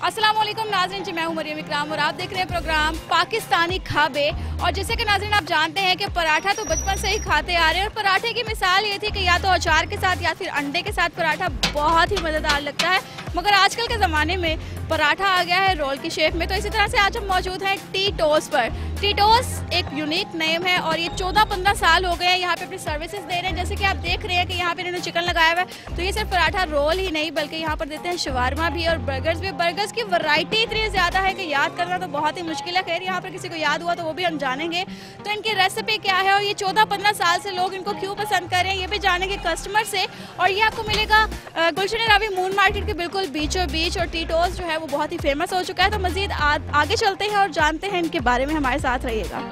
अस्सलाम वालेकुम नाज़रीन जी, मैं हूं मरियम इकराम और आप देख रहे हैं प्रोग्राम पाकिस्तानी खाबे। और जैसे कि नाज़रीन आप जानते हैं कि पराठा तो बचपन से ही खाते आ रहे हैं और पराठे की मिसाल ये थी कि या तो अचार के साथ या फिर अंडे के साथ पराठा बहुत ही मज़ेदार लगता है। मगर आजकल के ज़माने में पराठा आ गया है रोल की शेप में। तो इसी तरह से आज हम मौजूद हैं टी टोस पर। टी टोस एक यूनिक नेम है और ये 14-15 साल हो गए हैं यहाँ पे अपनी सर्विसेज दे रहे हैं। जैसे कि आप देख रहे हैं कि यहाँ पे इन्होंने चिकन लगाया हुआ है, तो ये सिर्फ पराठा रोल ही नहीं बल्कि यहाँ पर देते हैं शवारमा भी और बर्गर्स भी। बर्गर्स की वैरायटी इतनी ज़्यादा है कि याद करना तो बहुत ही मुश्किल है। खैर यहाँ पर किसी को याद हुआ तो वो भी हम जानेंगे। तो इनकी रेसिपी क्या है और ये 14-15 साल से लोग इनको क्यों पसंद कर रहे हैं ये भी जानेंगे कस्टमर से। और ये आपको मिलेगा गुलशन रावी मून मार्केट के बिल्कुल बीचों बीच। और टी टोस जो है वो बहुत ही फेमस हो चुका है। तो मजीद आगे चलते हैं और जानते हैं इनके बारे में, हमारे साथ रहिएगा।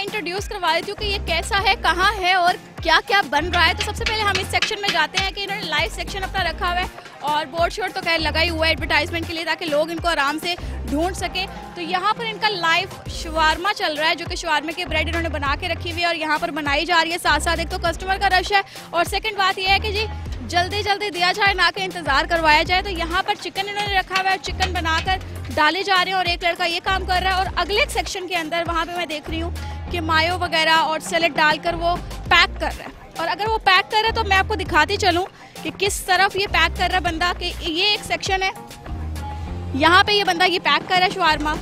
इंट्रोड्यूस करवा देती हूँ कि ये कैसा है, कहाँ है और क्या क्या बन रहा है। तो सबसे पहले हम इस सेक्शन में जाते हैं कि इन्होंने लाइव सेक्शन अपना रखा हुआ है और बोर्ड शोर्ड तो खैर लगा ही हुआ है एडवर्टाइजमेंट के लिए ताकि लोग इनको आराम से ढूंढ सके। तो यहाँ पर इनका लाइव शवारमा चल रहा है जो कि शवारमे की ब्रेड इन्होंने बना के रखी हुई है और यहाँ पर बनाई जा रही है। साथ साथ एक तो कस्टमर का रश है और सेकेंड बात यह है कि जी जल्दी जल्दी दिया जाए ना कि इंतज़ार करवाया जाए। तो यहाँ पर चिकन इन्होंने रखा हुआ है और चिकन बनाकर डाले जा रहे हैं और एक लड़का ये काम कर रहा है। और अगले सेक्शन के अंदर वहाँ पे मैं देख रही हूँ कि मायो वगैरह और सैलेड डालकर वो पैक कर रहा है। और अगर वो पैक कर रहा है तो मैं आपको दिखाती चलूँ कि किस तरफ ये पैक कर रहा है बंदा। कि ये एक सेक्शन है, यहाँ पे ये बंदा ये पैक कर रहा है शवारमा,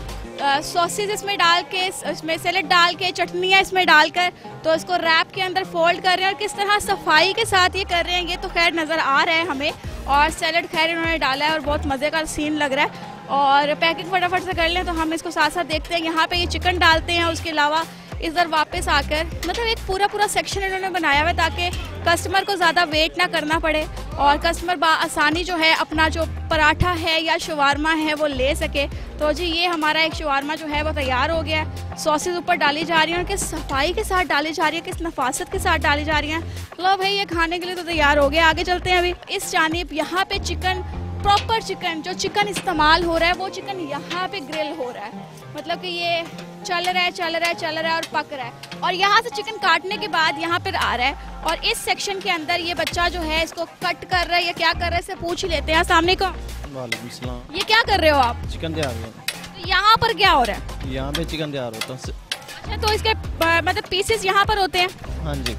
सॉसेज इसमें डाल के, इसमें सैलेड डाल के, चटनियाँ इसमें डालकर तो इसको रैप के अंदर फोल्ड कर रहे हैं। और किस तरह सफाई के साथ ये कर रहे हैं ये तो खैर नज़र आ रहा है हमें। और सैलेड खैर इन्होंने डाला है और बहुत मज़े का सीन लग रहा है। और पैकिंग फटाफट से कर लें तो हम इसको साथ साथ देखते हैं। यहाँ पे ये चिकन डालते हैं, उसके अलावा इधर वापस आकर मतलब एक पूरा सेक्शन इन्होंने बनाया हुआ है ताकि कस्टमर को ज़्यादा वेट ना करना पड़े और कस्टमर आसानी जो है अपना जो पराठा है या शवारमा है वो ले सके। तो जी ये हमारा एक शवारमा जो है वो तैयार हो गया है। सॉसेज ऊपर डाली जा रही हैं और किस सफाई के साथ डाली जा रही है, किस नफासत के साथ डाली जा रही हैं। लो भाई ये खाने के लिए तो तैयार हो गया। आगे चलते हैं। अभी इस जानिब यहाँ पे चिकन, प्रॉपर चिकन जो चिकन इस्तेमाल हो रहा है वो चिकन यहाँ पे ग्रिल हो रहा है। मतलब कि ये चल रहा है और पक रहा है। और यहाँ से चिकन काटने के बाद यहाँ पर आ रहा है। और इस सेक्शन के अंदर ये बच्चा जो है इसको कट कर रहा है या क्या कर रहा है इससे पूछ ही लेते हैं। सामने को ये क्या कर रहे हो आप? चिकन तैयार हो। तो यहाँ पर क्या हो रहा है? यहाँ पे चिकन तैयार होता है। अच्छा, तो इसके मतलब पीसेस यहाँ पर होते हैं? हाँ जी।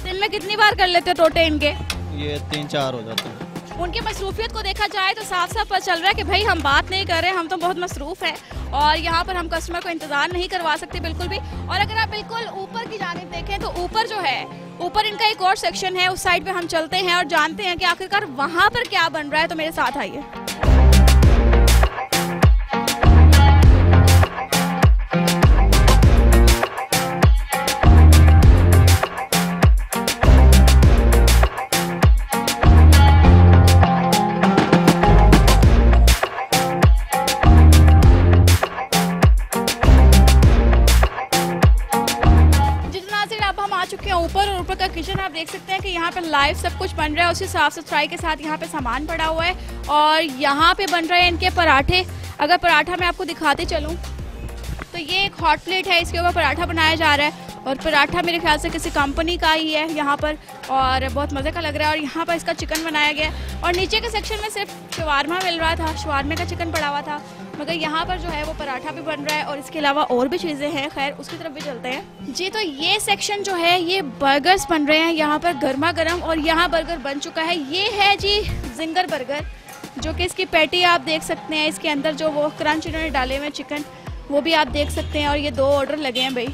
दिन में कितनी बार कर लेते हो टोटे इनके? ये 3-4 हो जाते हैं। उनकी मसरूफियत को देखा जाए तो साफ साफ पता चल रहा है कि भाई हम बात नहीं कर रहे, हम तो बहुत मसरूफ हैं और यहाँ पर हम कस्टमर को इंतज़ार नहीं करवा सकते बिल्कुल भी। और अगर आप बिल्कुल ऊपर की जानिब देखें तो ऊपर जो है, ऊपर इनका एक और सेक्शन है, उस साइड पे हम चलते हैं और जानते हैं कि आखिरकार वहाँ पर क्या बन रहा है। तो मेरे साथ आइए। चुके हैं ऊपर और ऊपर का किचन आप देख सकते हैं कि यहाँ पे लाइव सब कुछ बन रहा है। उसी साफ सफाई के साथ यहाँ पे सामान पड़ा हुआ है और यहाँ पे बन रहे हैं इनके पराठे। अगर पराठा मैं आपको दिखाते चलूँ तो ये एक हॉट प्लेट है, इसके ऊपर पराठा बनाया जा रहा है और पराठा मेरे ख्याल से किसी कंपनी का ही है यहाँ पर और बहुत मज़े का लग रहा है। और यहाँ पर इसका चिकन बनाया गया और नीचे के सेक्शन में सिर्फ शवारमा मिल रहा था, शवारमे का चिकन पड़ा हुआ था, मगर यहाँ पर जो है वो पराठा भी बन रहा है और इसके अलावा और भी चीज़ें हैं। खैर उसकी तरफ भी चलते हैं जी। तो ये सेक्शन जो है ये बर्गर्स बन रहे हैं यहाँ पर गर्मा गर्म और यहाँ बर्गर बन चुका है। ये है जी जिंगर बर्गर जो कि इसकी पैटी आप देख सकते हैं, इसके अंदर जो वो क्रंच इन्होंने डाले हुए चिकन वो भी आप देख सकते हैं। और ये 2 ऑर्डर लगे हैं भाई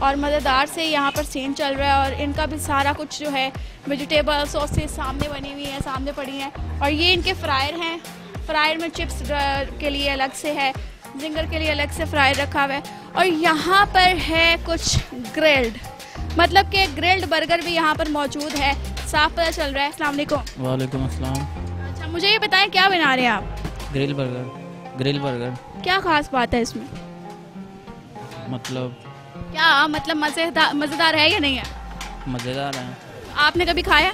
और मज़ेदार से यहाँ पर सीन चल रहा है। और इनका भी सारा कुछ जो है वेजिटेबल सॉसेज सामने बनी हुई है, सामने पड़ी हैं। और ये इनके फ्रायर हैं, फ्रायर में चिप्स के लिए अलग से है, जिंगर के लिए अलग से फ्रायर रखा हुआ है। और यहाँ पर है कुछ ग्रिल्ड, मतलब कि ग्रिल्ड बर्गर भी यहाँ पर मौजूद है, साफ पता चल रहा है। अस्सलाम वालेकुम। वालेकुम अस्सलाम। अच्छा मुझे ये बताएं क्या बना रहे हैं आप? ग्रिल बर्गर क्या खास बात है इसमें? मतलब क्या मतलब मज़ेदार है या नहीं है? मज़ेदार है। आपने कभी खाया?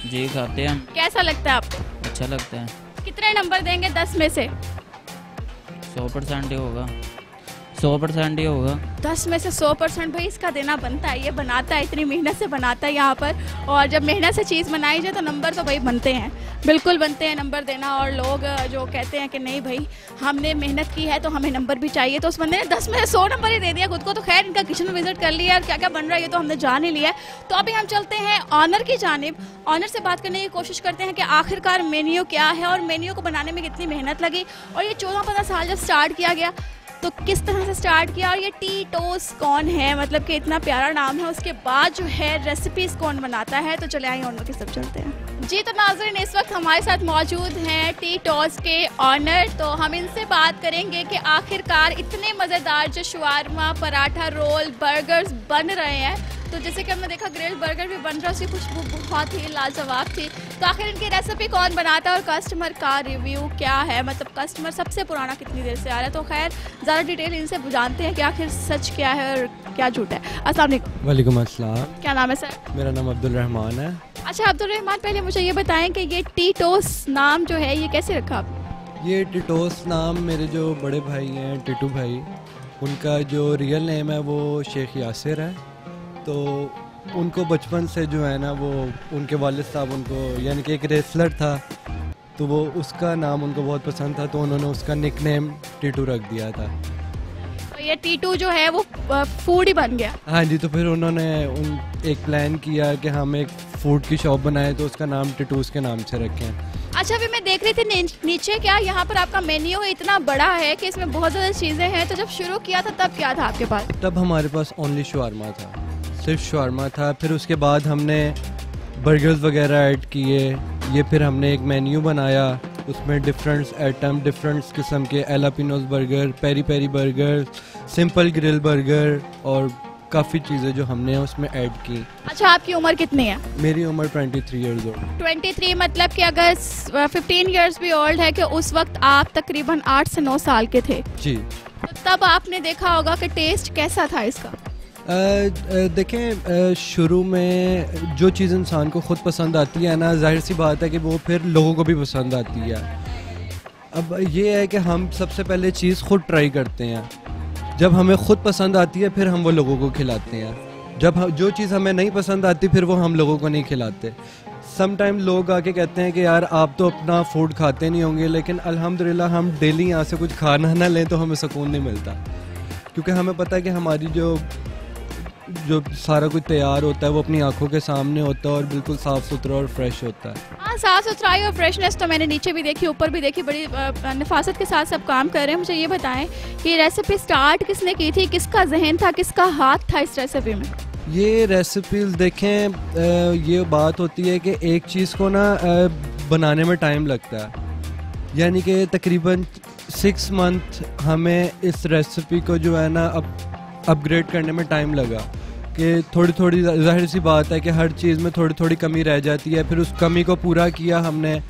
जी खाते हैं हम। कैसा लगता है आपको? अच्छा लगता है। कितने नंबर देंगे 10 में से? 100% ही होगा। 100% ही होगा। 10 में से 100% भाई इसका देना बनता है। ये बनाता है, इतनी मेहनत से बनाता है यहाँ पर, और जब मेहनत से चीज़ बनाई जाए तो नंबर तो भाई बनते हैं, बिल्कुल बनते हैं नंबर देना। और लोग जो कहते हैं कि नहीं भाई हमने मेहनत की है तो हमें नंबर भी चाहिए, तो उस बंदे ने 10 में से 100 नंबर ही दे दिया खुद को। तो खैर इनका किचन में विजिट कर लिया और क्या क्या बन रहा है ये तो हमने जान ही लिया है। तो अभी हम चलते हैं ऑनर की जानिब, ऑनर से बात करने की कोशिश करते हैं कि आखिरकार मेन्यू क्या है और मेन्यू को बनाने में कितनी मेहनत लगी, और ये 14-15 साल जब स्टार्ट किया गया तो किस तरह से स्टार्ट किया, और ये टी टोस्ट कौन है, मतलब कि इतना प्यारा नाम है, उसके बाद जो है रेसिपीज कौन बनाता है। तो चले आइए ऑनर की तरफ चलते हैं। जी तो नाज़रीन इस वक्त हमारे साथ मौजूद हैं टी टोस्ट के ऑनर, तो हम इनसे बात करेंगे कि आखिरकार इतने मज़ेदार जो शवारमा, पराठा, रोल, बर्गर्स बन रहे हैं, तो जैसे कि हमने देखा ग्रिल्ड बर्गर भी बन रहा है, उसकी खुशबू बहुत ही लाजवाब थी। तो आखिर इनकी रेसिपी कौन बनाता है और कस्टमर का रिव्यू क्या है, मतलब कस्टमर सबसे पुराना कितनी देर से आ रहा है। तो खैर ज़्यादा डिटेल इनसे जानते हैं कि आखिर सच क्या है और क्या झूठ है। अस्सलाम वालेकुम। वालेकुम अस्सलाम। क्या नाम है सर? मेरा नाम अब्दुल रहमान है। अच्छा अब्दुल रहमान, पहले मुझे ये बताएं कि ये टी टोस्ट नाम जो है ये कैसे रखा आपने? ये टिटोस नाम मेरे जो बड़े भाई हैं टिटू भाई, उनका जो रियल नेम है वो शेख यासिर है। तो उनको बचपन से जो है ना वो उनके वालिद साहब उनको यानी कि एक रेसलर था, तो वो उसका नाम उनको बहुत पसंद था, तो उन्होंने उसका निकनेम टिटू रख दिया था। तो ये टी2 जो है वो फूड ही बन गया। हाँ जी, तो फिर उन्होंने एक प्लान किया कि हम एक फूड की शॉप बनाए, तो उसका नाम टिटूस के नाम से रखें। अच्छा अभी मैं देख रही थी नीचे क्या यहाँ पर आपका मेन्यू इतना बड़ा है कि इसमें बहुत ज़्यादा चीज़ें हैं, तो जब शुरू किया था तब क्या था आपके पास? तब हमारे पास ओनली शवारमा था, सिर्फ शवारमा था। फिर उसके बाद हमने बर्गर्स वगैरह ऐड किए, ये फिर हमने एक मेन्यू बनाया, उसमें डिफरेंट आइटम, डिफरेंट किस्म के jalapenos burger, peri peri burger, simple grill burger और काफ़ी चीज़ें जो हमने उसमें ऐड की। अच्छा आपकी उम्र कितनी है? मेरी उम्र 23 ईयर्स ओल्ड। 23 मतलब कि अगर 15 ईयर्स भी ओल्ड है कि उस वक्त आप तकरीबन 8 से 9 साल के थे। जी। तो तब आपने देखा होगा कि टेस्ट कैसा था इसका? देखें, शुरू में जो चीज़ इंसान को ख़ुद पसंद आती है ना, जाहिर सी बात है कि वो फिर लोगों को भी पसंद आती है। अब ये है कि हम सबसे पहले चीज़ ख़ुद ट्राई करते हैं, जब हमें ख़ुद पसंद आती है फिर हम वो लोगों को खिलाते हैं। जो चीज़ हमें नहीं पसंद आती फिर वो हम लोगों को नहीं खिलाते। सम टाइम लोग आके कहते हैं कि यार आप तो अपना फूड खाते नहीं होंगे, लेकिन अल्हम्दुलिल्लाह हम डेली यहाँ से कुछ खाना ना लें तो हमें सुकून नहीं मिलता, क्योंकि हमें पता है कि हमारी जो सारा कुछ तैयार होता है वो अपनी आंखों के सामने होता है और बिल्कुल साफ़ सुथरा और फ्रेश होता है। हाँ साफ़ सुथराई और फ्रेशनेस तो मैंने नीचे भी देखी, ऊपर भी देखी, बड़ी नफासत के साथ सब काम कर रहे हैं। मुझे ये बताएं कि रेसिपी स्टार्ट किसने की थी, किसका जहन था, किसका हाथ था इस रेसिपी में? ये रेसिपीज़ देखें, ये बात होती है कि एक चीज़ को ना बनाने में टाइम लगता है, यानी कि तकरीबन 6 मंथ हमें इस रेसिपी को जो है ना अपग्रेड करने में टाइम लगा, कि थोड़ी थोड़ी जाहिर सी बात है कि हर चीज़ में थोड़ी थोड़ी कमी रह जाती है, फिर उस कमी को पूरा किया हमने।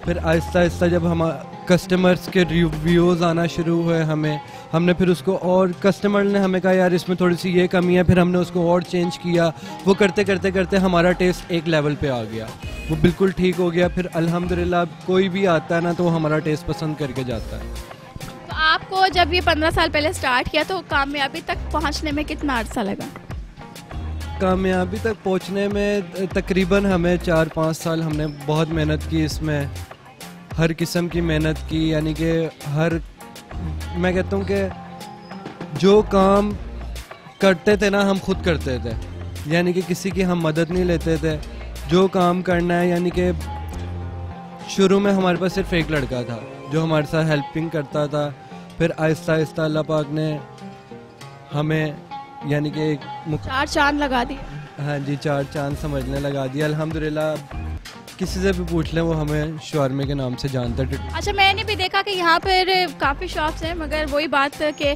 फिर आहिस्ता आहिस्ता जब हम कस्टमर्स के रिव्यूज़ आना शुरू हुए हमने फिर उसको, और कस्टमर ने हमें कहा यार इसमें थोड़ी सी ये कमी है, फिर हमने उसको और चेंज किया। वो करते करते करते हमारा टेस्ट एक लेवल पे आ गया, वो बिल्कुल ठीक हो गया। फिर अल्हम्दुलिल्लाह कोई भी आता है ना तो वो हमारा टेस्ट पसंद करके जाता है। तो आपको जब ये 15 साल पहले स्टार्ट किया तो कामयाबी तक पहुंचने में कितना अर्सा लगा? कामयाबी तक पहुंचने में तकरीबन हमें 4-5 साल हमने बहुत मेहनत की, इसमें हर किस्म की मेहनत की, यानी कि मैं कहता हूँ कि जो काम करते थे ना हम खुद करते थे, यानी कि किसी की हम मदद नहीं लेते थे। जो काम करना है, यानी कि शुरू में हमारे पास सिर्फ एक लड़का था जो हमारे साथ हेल्पिंग करता था, फिर आहिस्ता आहिस्ता अल्लाह पाक ने हमें यानी कि एक 4 चांद लगा दिए। हाँ जी, 4 चांद समझने लगा दिया। अल्हम्दुलिल्लाह किसी से भी पूछ लें वो हमें शवारमे के नाम से जानता है। अच्छा, मैंने भी देखा कि यहाँ पर काफ़ी शॉप्स हैं, मगर वही बात कि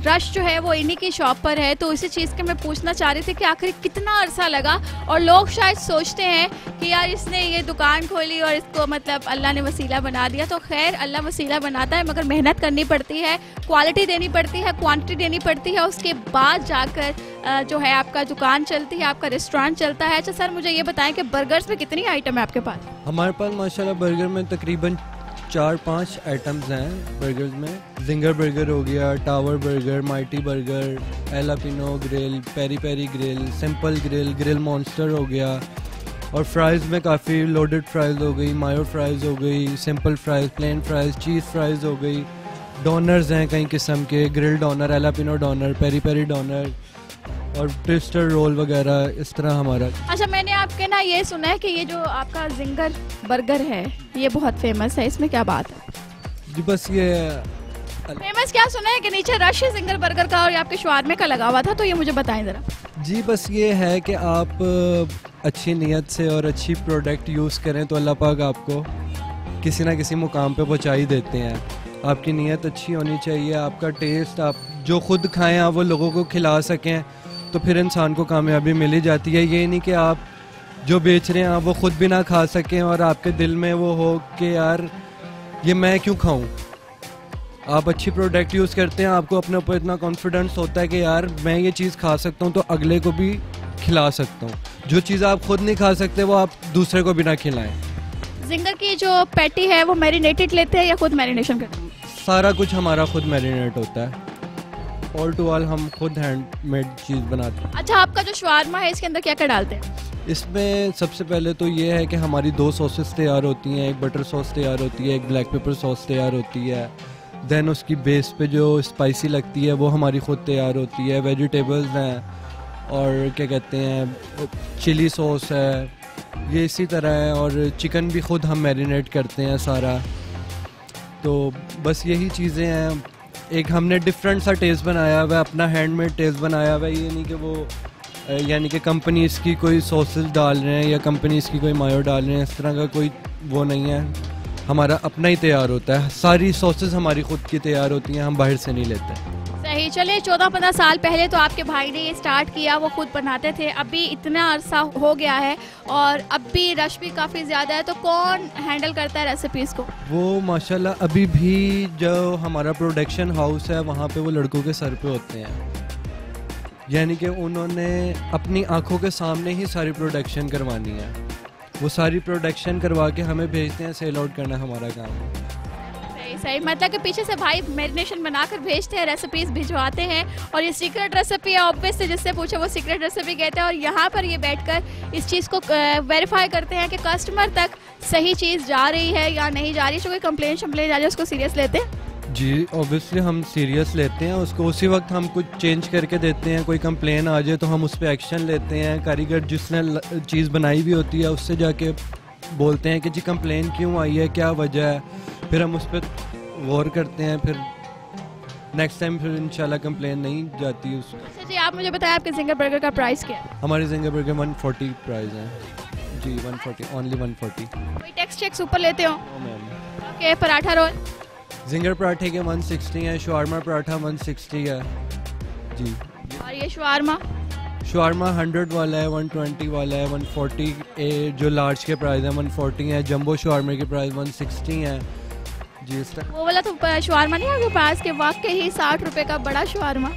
रश जो है वो इन्हीं की शॉप पर है। तो इसी चीज़ के मैं पूछना चाह रही थी कि आखिर कितना अरसा लगा, और लोग शायद सोचते हैं कि यार इसने ये दुकान खोली और इसको मतलब अल्लाह ने वसीला बना दिया। तो खैर, अल्लाह वसीला बनाता है, मगर मेहनत करनी पड़ती है, क्वालिटी देनी पड़ती है, क्वांटिटी देनी पड़ती है, उसके बाद जाकर जो है आपका दुकान चलती है, आपका रेस्टोरेंट चलता है। अच्छा सर, मुझे ये बताएं कि बर्गर्स में कितनी आइटम है आपके पास? हमारे पास माशाल्लाह बर्गर में तकरीबन 4-5 आइटम्स हैं बर्गर्स में। जिंगर बर्गर हो गया, tower burger, mighty burger, jalapeno grill, peri peri grill, simple grill, grill monster हो गया, और फ्राइज़ में काफ़ी लोडेड फ्राइज़ हो गई, मायो फ्राइज़ हो गई, simple fries, plain fries, cheese fries हो गई। डोनर्स हैं कई किस्म के, grill doner, jalapeno doner, peri peri doner, और ट्विस्टर रोल वगैरह, इस तरह हमारा। अच्छा, मैंने आपके ना ये सुना है कि ये जो आपका जिंगर बर्गर है ये बहुत फेमस है, इसमें क्या बात है? जी बस ये फेमस क्या सुना है कि नीचे रश है जिंगर बर्गर का और ये आपके शवारमे का लगा हुआ था, तो ये मुझे बताएं ज़रा। जी बस ये है कि आप अच्छी नीयत से और अच्छी प्रोडक्ट यूज़ करें तो अल्लाह पाक आपको किसी ना किसी मुकाम पे पहुंचा ही देते हैं। आपकी नीयत अच्छी होनी चाहिए, आपका टेस्ट आप जो खुद खाएं आप वो लोगों को खिला सकें, तो फिर इंसान को कामयाबी मिल ही जाती है। ये नहीं कि आप जो बेच रहे हैं आप वो खुद भी ना खा सकें और आपके दिल में वो हो कि यार ये मैं क्यों खाऊं। आप अच्छी प्रोडक्ट यूज़ करते हैं, आपको अपने ऊपर इतना कॉन्फिडेंस होता है कि यार मैं ये चीज़ खा सकता हूं तो अगले को भी खिला सकता हूं। जो चीज़ आप खुद नहीं खा सकते वो आप दूसरे को भी ना खिलाएं। जिंगर की जो पैटी है वो मैरिनेटेड लेते हैं या खुद मैरिनेशन करते हैं? सारा कुछ हमारा खुद मैरिनेट होता है, ऑल टू ऑल हम खुद हैंडमेड चीज़ बनाते हैं। अच्छा, आपका जो शवारमा है इसके अंदर क्या क्या डालते हैं? इसमें सबसे पहले तो ये है कि हमारी 2 सॉसेस तैयार होती हैं, एक बटर सॉस तैयार होती है, एक ब्लैक पेपर सॉस तैयार होती है। देन उसकी बेस पे जो स्पाइसी लगती है वो हमारी खुद तैयार होती है। वेजिटेबल्स हैं और क्या कहते हैं चिली सॉस है, ये इसी तरह है, और चिकन भी खुद हम मैरिनेट करते हैं सारा। तो बस यही चीज़ें हैं। एक हमने डिफरेंट सा टेस्ट बनाया हुआ है, अपना हैंडमेड टेस्ट बनाया हुआ है। ये नहीं कि वो यानी कि कंपनीज़ की कोई सॉसेस डाल रहे हैं या कंपनीज़ की कोई मायो डाल रहे हैं, इस तरह का कोई वो नहीं है। हमारा अपना ही तैयार होता है, सारी सॉसेस हमारी खुद की तैयार होती हैं, हम बाहर से नहीं लेते। सही। चलिए, 14-15 साल पहले तो आपके भाई ने ये स्टार्ट किया, वो खुद बनाते थे, अभी इतना अरसा हो गया है और अब भी रश भी काफ़ी ज़्यादा है, तो कौन हैंडल करता है रेसिपीज़ को? वो माशाल्लाह अभी भी जो हमारा प्रोडक्शन हाउस है वहाँ पे वो लड़कों के सर पे होते हैं, यानी कि उन्होंने अपनी आंखों के सामने ही सारी प्रोडक्शन करवानी है। वो सारी प्रोडक्शन करवा के हमें भेजते हैं, सेल आउट करना हमारा काम है। सही, मतलब कि पीछे से भाई मैरिनेशन बनाकर भेजते हैं, रेसिपीज भिजवाते हैं, और ये सीक्रेट रेसिपी है ऑब्वियसली, जिससे पूछे वो सीक्रेट रेसिपी कहते हैं, और यहाँ पर ये बैठकर इस चीज़ को वेरीफाई करते हैं कि कस्टमर तक सही चीज़ जा रही है या नहीं जा रही। जो कोई कंप्लेन शम्प्लेन आ जाए उसको सीरियस लेते हैं? जी ऑब्वियसली हम सीरियस लेते हैं उसको, उसी वक्त हम कुछ चेंज करके देते हैं। कोई कंप्लेन आ जाए तो हम उस पर एक्शन लेते हैं। कारीगर जिसने चीज़ बनाई भी होती है उससे जाके बोलते हैं कि जी कंप्लेन क्यों आई है, क्या वजह है, फिर हम उस पर गौर करते हैं, फिर नेक्स्ट टाइम फिर इंशाल्लाह कंप्लेन नहीं जाती उस। अच्छा जी, आप मुझे बताएं आपके जिंगर बर्गर का प्राइस क्या है? हमारे जिंगर बर्गर 140 प्राइस है जी, 140 ओनली 140। कोई टैक्स चेक ऊपर लेते हो? No ma'am. Okay, paratha roll? Zinger पराठे के 160 है, शवारमा पराठा 160 है जी। और ये शवारमा? शवारमा 100 वाला है, 120 वाला है, 140 जो लार्ज के प्राइस है 140 है, जंबो शवारमे के प्राइस 160 है जी। इस तरह वो वाला तो शवारमा नहीं है आपके पास के वाकई ही 60 रुपए का बड़ा शवारमा?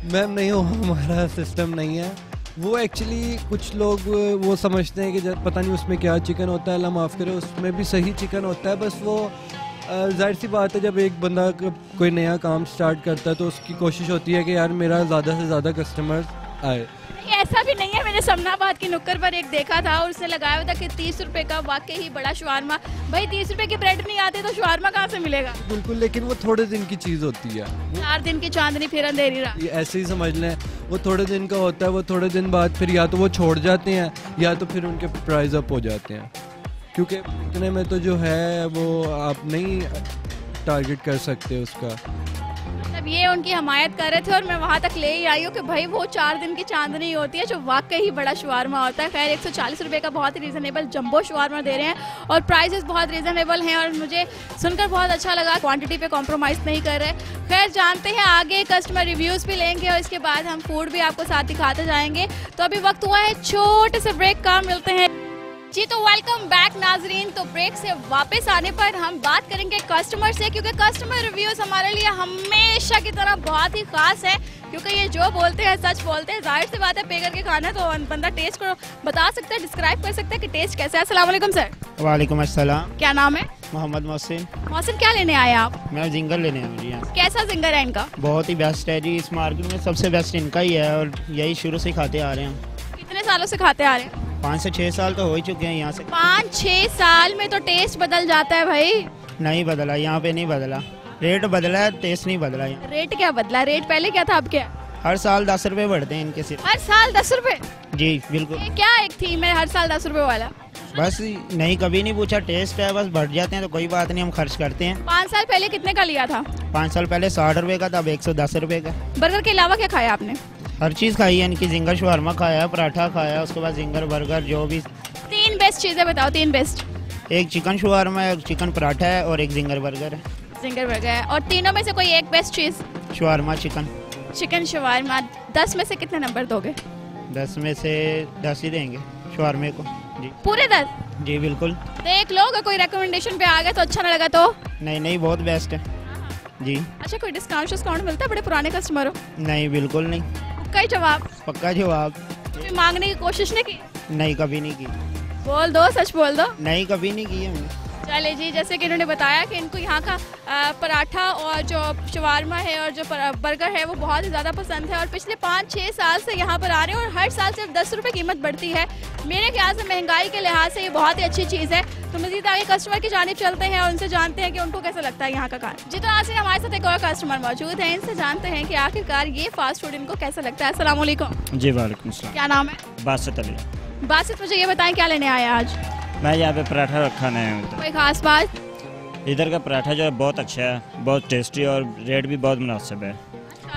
मैम नहीं, हो हमारा सिस्टम नहीं है वो। एक्चुअली कुछ लोग वो समझते हैं कि पता नहीं उसमें क्या चिकन होता है, अल्लाह माफ़ करे, उसमें भी सही चिकन होता है। बस वो जाहिर सी बात है, जब एक बंदा कोई नया काम स्टार्ट करता है तो उसकी कोशिश होती है कि यार मेरा ज़्यादा से ज़्यादा कस्टमर आए। ऐसा भी नहीं है, मैंने समनाबाद की नुक्कड़ पर एक देखा था और उसने लगाया हुआ था कि 30 रुपए का वाकई ही बड़ा शवारमा। भाई 30 रुपए की ब्रेड नहीं आते तो शवारमा कहाँ से मिलेगा? बिल्कुल, लेकिन वो थोड़े दिन की चीज़ होती है। 4 दिन की चांदनी फिर अंधेरी रात, ये ऐसे ही समझ लें, वो थोड़े दिन का होता है। वो थोड़े दिन बाद फिर या तो वो छोड़ जाते हैं या तो फिर उनके प्राइस अप हो जाते हैं, क्योंकि इतने में तो जो है वो आप नहीं टारगेट कर सकते उसका। मतलब ये उनकी हमायत कर रहे थे और मैं वहाँ तक ले ही आई हूँ कि भाई वो 4 दिन की चांदनी होती है जो वाकई ही बड़ा शवारमा होता है। खैर 140 रुपये का बहुत ही रीज़नेबल जंबो शवारमा दे रहे हैं और प्राइसेस बहुत रीज़नेबल हैं और मुझे सुनकर बहुत अच्छा लगा, क्वांटिटी पे कॉम्प्रोमाइज़ नहीं कर रहे। खैर जानते हैं आगे, कस्टमर रिव्यूज़ भी लेंगे और इसके बाद हम फूड भी आपको साथ दिखाते जाएंगे। तो अभी वक्त हुआ है छोटे से ब्रेक का, मिलते हैं जी। तो वेलकम बैक नाजरीन। तो ब्रेक से वापस आने पर हम बात करेंगे कस्टमर से, क्योंकि कस्टमर रिव्यूज हमारे लिए हमेशा की तरह बहुत ही खास है, क्योंकि ये जो बोलते हैं सच बोलते हैं। जाहिर सी बात है, पे करके खाना तो बंदा टेस्ट को बता सकता है, डिस्क्राइब कर सकता है कि टेस्ट कैसा है। अस्सलाम वालेकुम सर। वालेकुम अस्सलाम। क्या नाम है? मोहम्मद मोहसिन। मोहसिन, क्या लेने आए आप? मैं जिंगर लेने आया जी। यहाँ कैसा जिंगर है इनका? बहुत ही बेस्ट है जी, इस मार्केट में सबसे बेस्ट इनका ही है और यही शुरू से खाते आ रहे हैं। कितने सालों से खाते आ रहे हैं? 5 से 6 साल तो हो ही चुके हैं यहाँ से। 5-6 साल में तो टेस्ट बदल जाता है भाई। नहीं बदला, यहाँ पे नहीं बदला। रेट बदला है, टेस्ट नहीं बदला। यहाँ रेट क्या बदला? रेट पहले क्या था, अब क्या? हर साल 10 रुपए बढ़ते हैं इनके सिर्फ। हर साल 10 रुपए? जी बिल्कुल। ये क्या एक थीम है हर साल 10 रुपए वाला? बस नहीं, कभी नहीं पूछा, टेस्ट है, बस बढ़ जाते हैं तो कोई बात नहीं, हम खर्च करते हैं। 5 साल पहले कितने का लिया था? 5 साल पहले 60 रुपए का था, अब 110 रुपए का। बर्गर के अलावा क्या खाया आपने? हर चीज़ खाई है इनकी। जिंगर शवारमा खाया, पराठा खाया, उसके बाद जिंगर बर्गर, जो भी। 3 बेस्ट चीजें बताओ, 3 बेस्ट। एक चिकन शवारमा है, एक चिकन पराठा है और एक जिंगर बर्गर है। जिंगर बर्गर है, और तीनों में से कोई एक बेस्ट चीज? Shawarma chicken. Chicken shawarma. 10 में से कितने नंबर दोगे? 10 में से 10 ही देंगे शवारमे को जी। पूरे 10? जी बिल्कुल। देख लो, अगर कोई रिकमेंडेशन पे आ गया तो अच्छा ना लगा तो? नहीं, बहुत बेस्ट है जी। अच्छा, कोई डिस्काउंट मिलता है? बड़े पुराने कस्टमर हो। नहीं, बिल्कुल नहीं। पक्का ही जवाब? पक्का जवाब। कभी मांगने की कोशिश नहीं की? नहीं, कभी नहीं की। बोल दो, सच बोल दो। नहीं, कभी नहीं की हमने। चले जी, जैसे कि इन्होंने बताया कि इनको यहाँ का पराठा और जो शवारमा है और जो बर्गर है वो बहुत ही ज़्यादा पसंद है और पिछले 5-6 साल से यहाँ पर आ रहे हैं और हर साल सिर्फ 10 रुपये कीमत बढ़ती है। मेरे ख्याल से महंगाई के लिहाज से ये बहुत ही अच्छी चीज़ है। तो मज़ीद आगे कस्टमर की जानिब चलते हैं और उनसे जानते हैं कि उनको कैसा लगता है यहाँ का खाना। जी, तो आज हमारे साथ एक और कस्टमर मौजूद है, इनसे जानते हैं कि आखिरकार ये फास्ट फूड इनको कैसा लगता है। अस्सलाम वालेकुम। जी वालेकुम सलाम। क्या नाम है? बासित अली। बासित, मुझे ये बताएं क्या लेने आए आज? मैं यहाँ पे पराठा खाने आया हूँ। कोई खास बात? इधर का पराठा जो है बहुत अच्छा है, बहुत टेस्टी और रेट भी बहुत मुनासिब है।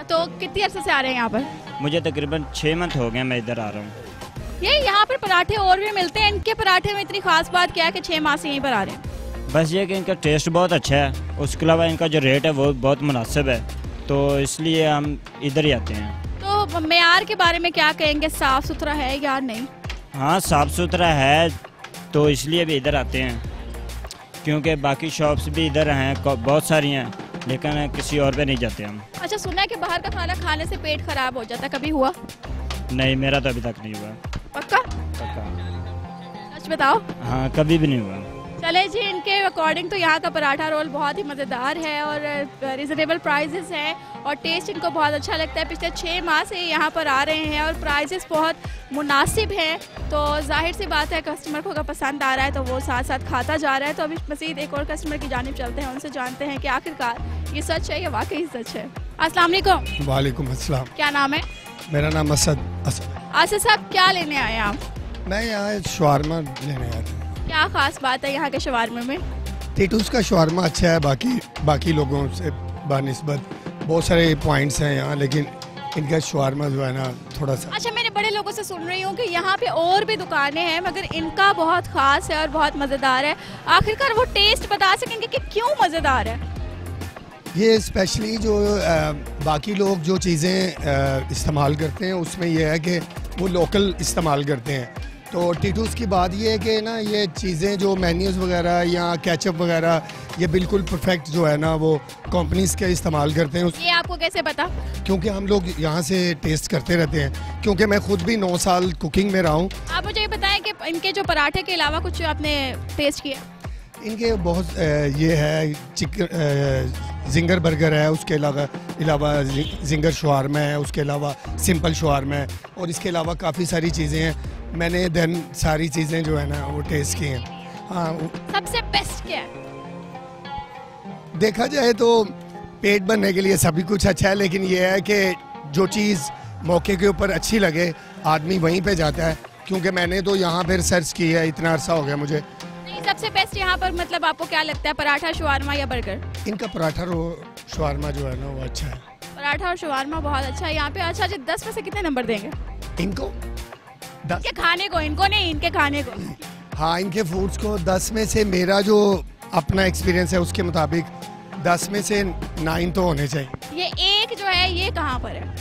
तो कितनी अर्से से आ रहे हैं यहाँ पर? मुझे तकरीबन 6 मंथ हो गए मैं इधर आ रहा हूँ। ये यहाँ पर पराठे और भी मिलते हैं, इनके पराठे में इतनी खास बात क्या है कि 6 माह से यहीं पर आ रहे हैं? बस ये कि इनका टेस्ट बहुत अच्छा है, उसके अलावा इनका जो रेट है वो बहुत मुनासिब है, तो इसलिए हम इधर ही आते हैं। तो मेयार के बारे में क्या कहेंगे, साफ़ सुथरा है या नहीं? हाँ, साफ़ सुथरा है, तो इसलिए भी इधर आते हैं, क्योंकि बाकी शॉप्स भी इधर हैं, बहुत सारी हैं, लेकिन किसी और पे नहीं जाते हम। अच्छा, सुना है कि बाहर का खाना खाने से पेट खराब हो जाता है, कभी हुआ? नहीं, मेरा तो अभी तक नहीं हुआ। पक्का? पक्का। सच बताओ। हाँ, कभी भी नहीं हुआ। चले जी, इनके अकॉर्डिंग तो यहाँ का पराठा रोल बहुत ही मज़ेदार है और रिजनेबल प्राइजेस हैं और टेस्ट इनको बहुत अच्छा लगता है। पिछले 6 माह से यहाँ पर आ रहे हैं और प्राइजेस बहुत मुनासिब हैं, तो जाहिर सी बात है कस्टमर को अगर पसंद आ रहा है तो वो साथ साथ खाता जा रहा है। तो अभी मज़ीद एक और कस्टमर की जानिब चलते हैं, उनसे जानते हैं कि आखिरकार ये सच है या वाकई सच है। अस्सलाम वालेकुम। वालेकुम अस्सलाम। क्या नाम है? मेरा नाम असद। असद साहब, क्या लेने आए आप? मैं यहाँ शवारमा लेने आया था। क्या खास बात है यहाँ के शवारमे में? टीटूस का शवारमा अच्छा है, बाकी लोगों से बानिस्बत बहुत सारे पॉइंट्स हैं यहाँ, लेकिन इनका शवारमा जो है ना थोड़ा सा। अच्छा, मैंने बड़े लोगों से सुन रही हूँ कि यहाँ पे और भी दुकानें हैं मगर इनका बहुत खास है और बहुत मज़ेदार है। आखिरकार वो टेस्ट बता सकेंगे कि क्यों मज़ेदार है? ये स्पेशली जो बाकी लोग जो चीज़ें इस्तेमाल करते हैं उसमें यह है कि वो लोकल इस्तेमाल करते हैं। तो टीटूस की बात ये है कि ना ये चीज़ें जो मेन्यूज़ वगैरह या केचप वगैरह ये बिल्कुल परफेक्ट जो है ना वो कंपनीज़ के इस्तेमाल करते हैं। ये आपको कैसे पता? क्योंकि हम लोग यहाँ से टेस्ट करते रहते हैं, क्योंकि मैं खुद भी 9 साल कुकिंग में रहा हूँ। आप मुझे ये बताएं कि इनके जो पराठे के अलावा कुछ आपने टेस्ट किया? इनके बहुत ये है चिकन जिंगर बर्गर है, उसके अलावा जिंगर शवारमा है, उसके अलावा सिंपल शवारमा है और इसके अलावा काफ़ी सारी चीज़ें हैं। मैंने देन सारी चीज़ें जो है ना वो टेस्ट की हैं। हाँ, सबसे बेस्ट क्या है? देखा जाए तो पेट भरने के लिए सभी कुछ अच्छा है, लेकिन ये है कि जो चीज़ मौके के ऊपर अच्छी लगे आदमी वहीं पे जाता है। क्योंकि मैंने तो यहाँ पे रिसर्च की है, इतना अरसा हो गया मुझे। सबसे बेस्ट यहाँ पर मतलब आपको क्या लगता है, पराठा शवारमा या बर्गर? इनका पराठा शवारमा जो है ना वो अच्छा है। पराठा और शवारमा बहुत अच्छा है यहाँ पे। अच्छा जी, 10 में से कितने नंबर देंगे इनको 10। इनके खाने को, इनको नहीं, इनके खाने को। हाँ, इनके फूड्स को 10 में से मेरा जो अपना एक्सपीरियंस है उसके मुताबिक 10 में से 9 तो होने चाहिए। ये एक जो है ये कहाँ पर है?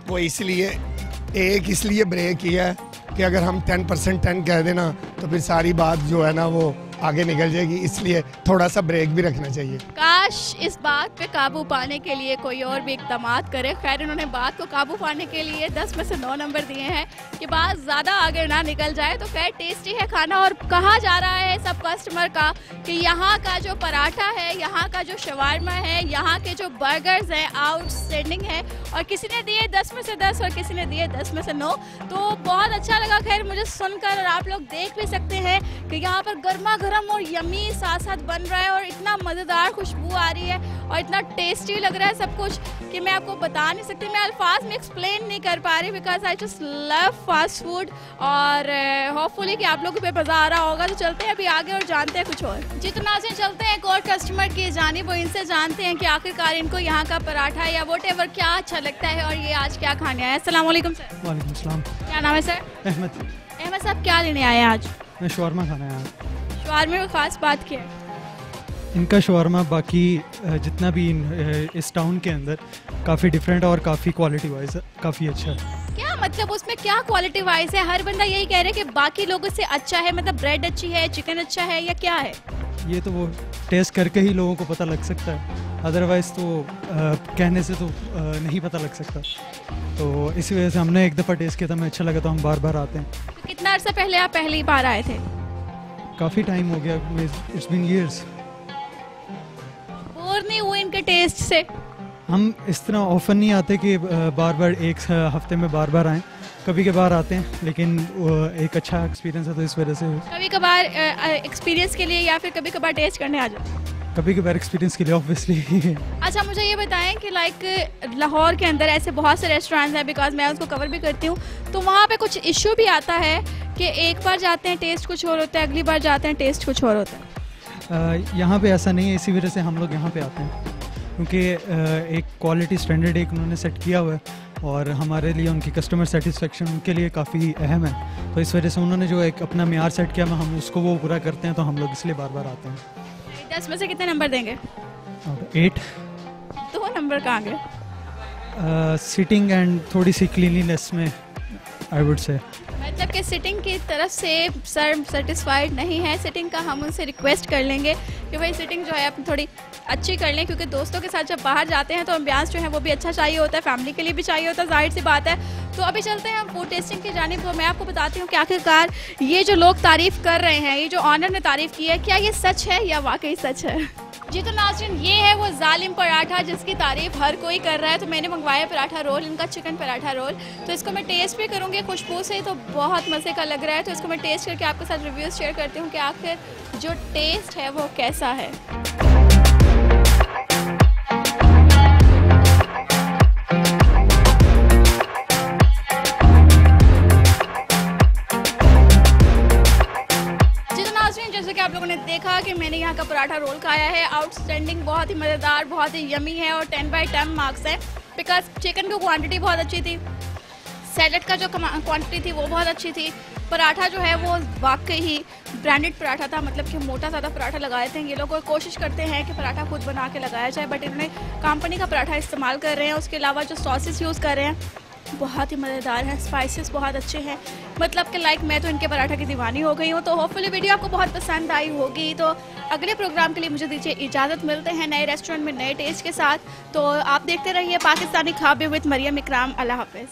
वो इसलिए ब्रेक किया है कि अगर हम 10% 10 कह देना तो फिर सारी बात जो है ना वो आगे निकल जाएगी, इसलिए थोड़ा सा ब्रेक भी रखना चाहिए। काश इस बात पे काबू पाने के लिए कोई और भी इकदाम करे। खैर, इन्होंने बात को काबू पाने के लिए 10 में से 9 नंबर दिए हैं कि बात ज़्यादा आगे ना निकल जाए। तो खैर, टेस्टी है खाना और कहा जा रहा है सब कस्टमर का कि यहाँ का जो पराठा है, यहाँ का जो शवारमा है, यहाँ के जो बर्गर्स हैं आउटस्टैंडिंग है। और किसी ने दिए 10 में से 10 और किसी ने दिए 10 में से 9, तो बहुत अच्छा लगा खैर मुझे सुनकर। और आप लोग देख भी सकते हैं कि यहाँ पर गर्मा गर्म और यमी साथ साथ बन रहा है और इतना मज़ेदार खुशबू आ रही है और इतना टेस्टी लग रहा है सब कुछ कि मैं आपको बता नहीं सकती, मैं अल्फाज में एक्सप्लेन नहीं कर पा रही, because I just love fast food. और होपफुली कि आप लोगों पे मज़ा आ रहा होगा। तो चलते हैं अभी आगे और जानते हैं कुछ और। जी, तो नाज़रीन चलते हैं एक और कस्टमर की जानिब, इनसे जानते हैं कि आखिरकार इनको यहाँ का पराठा या वॉटेवर क्या अच्छा लगता है और ये आज क्या खाने आए हैं। अस्सलाम वालेकुम सर। वालेकुम सलाम। क्या नाम है सर? अहमद। अहमद साहब, क्या लेने आए हैं आज? मैं शवारमा खाना आया। शवारमे में ख़ास बात क्या है? इनका शवारमा बाकी जितना भी इस टाउन के अंदर काफ़ी डिफरेंट और काफ़ी क्वालिटी वाइज काफ़ी अच्छा है। क्या मतलब उसमें क्या क्वालिटी वाइज है? हर बंदा यही कह रहा है कि बाकी लोगों से अच्छा है, मतलब ब्रेड अच्छी है, चिकन अच्छा है, या क्या है? ये तो वो टेस्ट करके ही लोगों को पता लग सकता है, अदरवाइज़ तो कहने से तो नहीं पता लग सकता। तो इसी वजह से हमने एक दफ़ा टेस्ट किया था, हमें अच्छा लगा तो हम बार बार आते हैं। तो कितना अर्सा पहले आप पहली बार आए थे? काफ़ी टाइम हो गया, इट्स बीन ईयर्स। बोर नहीं हुए इनके टेस्ट से? हम इस तरह ऑफर नहीं आते कि बार बार एक हफ्ते में बार बार आएँ, कभी कभार आते हैं, लेकिन एक अच्छा एक्सपीरियंस है तो इस वजह से। कभी कभार एक्सपीरियंस के लिए या फिर कभी कभार टेस्ट करने आ जाते? कभी कभार एक्सपीरियंस के लिए ऑब्वियसली। अच्छा, मुझे ये बताएं कि लाइक लाहौर के अंदर ऐसे बहुत से रेस्टोरेंट्स हैं, बिकॉज मैं उसको कवर भी करती हूँ, तो वहाँ पे कुछ इशू भी आता है कि एक बार जाते हैं टेस्ट कुछ और होता है, अगली बार जाते हैं टेस्ट कुछ और होता है। यहाँ पे ऐसा नहीं है, इसी वजह से हम लोग यहाँ पे आते हैं, क्योंकि एक क्वालिटी स्टैंडर्ड एक उन्होंने सेट किया हुआ है और हमारे लिए उनकी कस्टमर सेटिस्फेक्शन उनके लिए काफ़ी अहम है। तो इस वजह से उन्होंने जो एक अपना मेयार सेट किया, हम उसको वो पूरा करते हैं, तो हम लोग इसलिए बार बार आते हैं। 10 में से कितने नंबर देंगे? 8। 2 नंबर कहाँ गए? सिटिंग एंड थोड़ी सी क्लीनलीनेस में आई वुड से। मतलब कि सिटिंग की तरफ से सर सेटिस्फाइड नहीं है सिटिंग का, हम उनसे रिक्वेस्ट कर लेंगे कि भाई सिटिंग जो है अपनी थोड़ी अच्छी कर लें, क्योंकि दोस्तों के साथ जब बाहर जाते हैं तो अम्बियास जो है वो भी अच्छा चाहिए होता है, फैमिली के लिए भी चाहिए होता है, जाहिर सी बात है। तो अभी चलते हैं हम फूड टेस्टिंग की जानिब। तो मैं आपको बताती हूँ कि आखिरकार ये जो लोग तारीफ़ कर रहे हैं, ये जो ऑनर ने तारीफ़ की है, क्या ये सच है या वाकई सच है? जी, तो नाज़रीन ये है वो जालिम पराठा जिसकी तारीफ हर कोई कर रहा है। तो मैंने मंगवाया पराठा रोल, इनका चिकन पराठा रोल। तो इसको मैं टेस्ट भी करूँगी, खुशबू से तो बहुत मज़े का लग रहा है। तो इसको मैं टेस्ट करके आपके साथ रिव्यूज़ शेयर करती हूँ कि आखिर जो टेस्ट है वो कैसा है। जैसे कि आप लोगों ने देखा कि मैंने यहाँ का पराठा रोल खाया है, आउटस्टैंडिंग, बहुत ही मज़ेदार, बहुत ही यमी है और 10/10 मार्क्स है, बिकॉज चिकन की क्वांटिटी बहुत अच्छी थी, सैलड का जो क्वांटिटी थी वो बहुत अच्छी थी, पराठा जो है वो वाकई ही ब्रांडेड पराठा था, मतलब कि मोटा ज़्यादा पराठा लगाए थे। ये लोग कोशिश करते हैं कि पराठा खुद बना के लगाया जाए, बट इन्होंने कंपनी का पराठा इस्तेमाल कर रहे हैं। उसके अलावा जो सॉसेस यूज़ कर रहे हैं बहुत ही मज़ेदार हैं, स्पाइसेस बहुत अच्छे हैं, मतलब कि लाइक मैं तो इनके पराठा की दीवानी हो गई हूँ। तो होपफुली वीडियो आपको बहुत पसंद आई होगी। तो अगले प्रोग्राम के लिए मुझे दीजिए इजाज़त, मिलते हैं नए रेस्टोरेंट में नए टेस्ट के साथ। तो आप देखते रहिए पाकिस्तानी खाबे विद मरियम इकराम। अल्लाह हाफ़िज़।